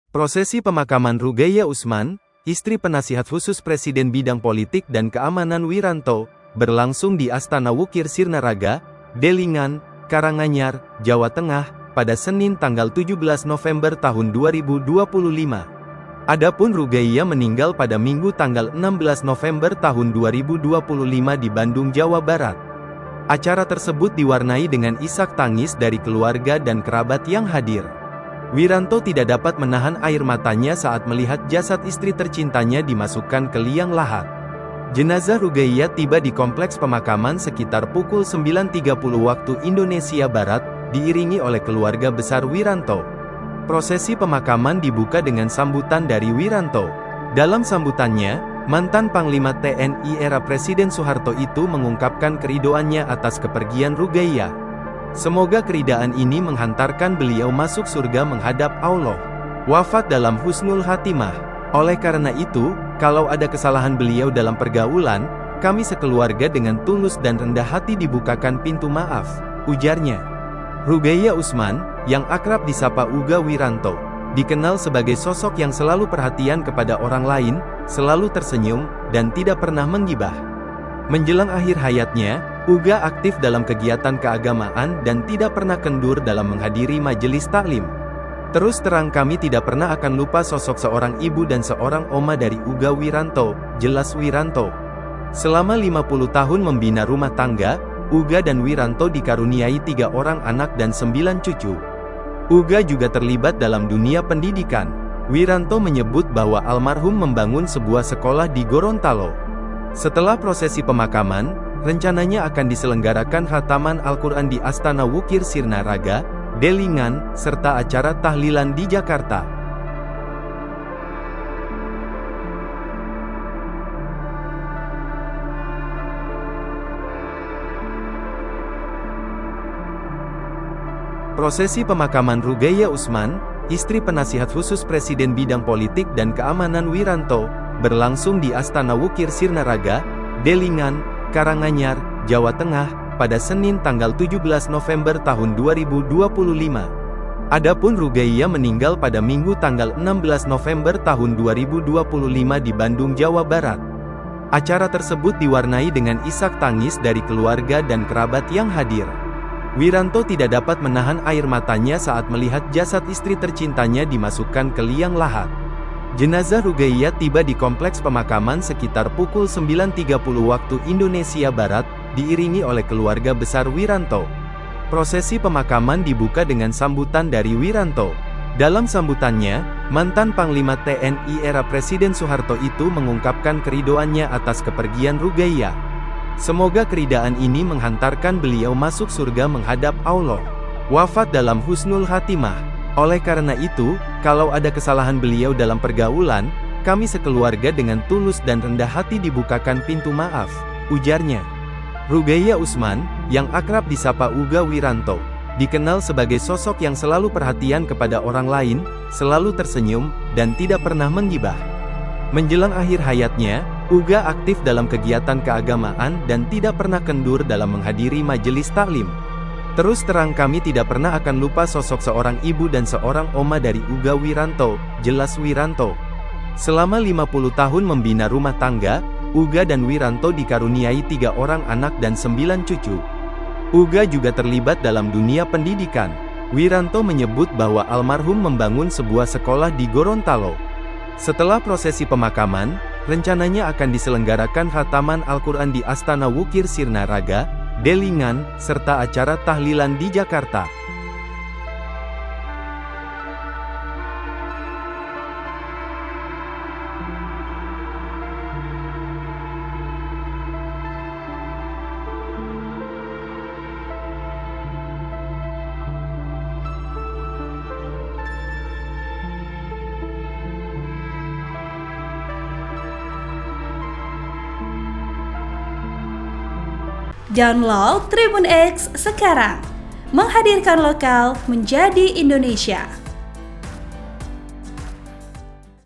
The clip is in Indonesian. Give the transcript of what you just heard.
Prosesi pemakaman Ruqayyah Utsman, istri penasihat khusus Presiden Bidang Politik dan Keamanan Wiranto, berlangsung di Astana Wukir Sirnaraga, Delingan, Karanganyar, Jawa Tengah, pada Senin tanggal 17 November tahun 2025. Adapun Ruqayyah meninggal pada Minggu tanggal 16 November tahun 2025 di Bandung, Jawa Barat. Acara tersebut diwarnai dengan isak tangis dari keluarga dan kerabat yang hadir. Wiranto tidak dapat menahan air matanya saat melihat jasad istri tercintanya dimasukkan ke liang lahat. Jenazah Ruqayyah tiba di kompleks pemakaman sekitar pukul 9.30 waktu Indonesia Barat, diiringi oleh keluarga besar Wiranto. Prosesi pemakaman dibuka dengan sambutan dari Wiranto. Dalam sambutannya, mantan Panglima TNI era Presiden Soeharto itu mengungkapkan keridoannya atas kepergian Ruqayyah. Semoga keridaan ini menghantarkan beliau masuk surga menghadap Allah. Wafat dalam husnul khatimah. Oleh karena itu, kalau ada kesalahan beliau dalam pergaulan, kami sekeluarga dengan tulus dan rendah hati dibukakan pintu maaf, ujarnya. Ruqayyah Utsman, yang akrab disapa Uga Wiranto, dikenal sebagai sosok yang selalu perhatian kepada orang lain, selalu tersenyum, dan tidak pernah menggibah. Menjelang akhir hayatnya, Uga aktif dalam kegiatan keagamaan dan tidak pernah kendur dalam menghadiri majelis taklim. Terus terang kami tidak pernah akan lupa sosok seorang ibu dan seorang oma dari Uga Wiranto, jelas Wiranto. Selama 50 tahun membina rumah tangga, Uga dan Wiranto dikaruniai 3 orang anak dan 9 cucu. Uga juga terlibat dalam dunia pendidikan. Wiranto menyebut bahwa almarhum membangun sebuah sekolah di Gorontalo. Setelah prosesi pemakaman, rencananya akan diselenggarakan khataman Al-Quran di Astana Wukir Sirnaraga, Delingan, serta acara tahlilan di Jakarta. Prosesi pemakaman Ruqayyah Utsman, istri penasihat khusus Presiden Bidang Politik dan Keamanan Wiranto, berlangsung di Astana Wukir Sirnaraga, Delingan, Karanganyar, Jawa Tengah, pada Senin tanggal 17 November tahun 2025. Adapun Ruqayyah meninggal pada Minggu tanggal 16 November tahun 2025 di Bandung, Jawa Barat. Acara tersebut diwarnai dengan isak tangis dari keluarga dan kerabat yang hadir. Wiranto tidak dapat menahan air matanya saat melihat jasad istri tercintanya dimasukkan ke liang lahat. Jenazah Ruqayyah tiba di kompleks pemakaman sekitar pukul 9.30 waktu Indonesia Barat, diiringi oleh keluarga besar Wiranto. Prosesi pemakaman dibuka dengan sambutan dari Wiranto. Dalam sambutannya, mantan Panglima TNI era Presiden Soeharto itu mengungkapkan keridoannya atas kepergian Ruqayyah. Semoga keridaan ini menghantarkan beliau masuk surga menghadap Allah. Wafat dalam husnul khatimah. Oleh karena itu, kalau ada kesalahan beliau dalam pergaulan, kami sekeluarga dengan tulus dan rendah hati dibukakan pintu maaf, ujarnya. Ruqayyah Utsman, yang akrab disapa Uga Wiranto, dikenal sebagai sosok yang selalu perhatian kepada orang lain, selalu tersenyum, dan tidak pernah menggibah. Menjelang akhir hayatnya, Uga aktif dalam kegiatan keagamaan dan tidak pernah kendur dalam menghadiri majelis taklim. Terus terang kami tidak pernah akan lupa sosok seorang ibu dan seorang oma dari Uga Wiranto, jelas Wiranto. Selama 50 tahun membina rumah tangga, Uga dan Wiranto dikaruniai 3 orang anak dan 9 cucu. Uga juga terlibat dalam dunia pendidikan. Wiranto menyebut bahwa almarhum membangun sebuah sekolah di Gorontalo. Setelah prosesi pemakaman, rencananya akan diselenggarakan khataman Al-Quran di Astana Wukir Sirnaraga, Delingan, serta acara tahlilan di Jakarta. Download Tribun X sekarang, menghadirkan lokal menjadi Indonesia.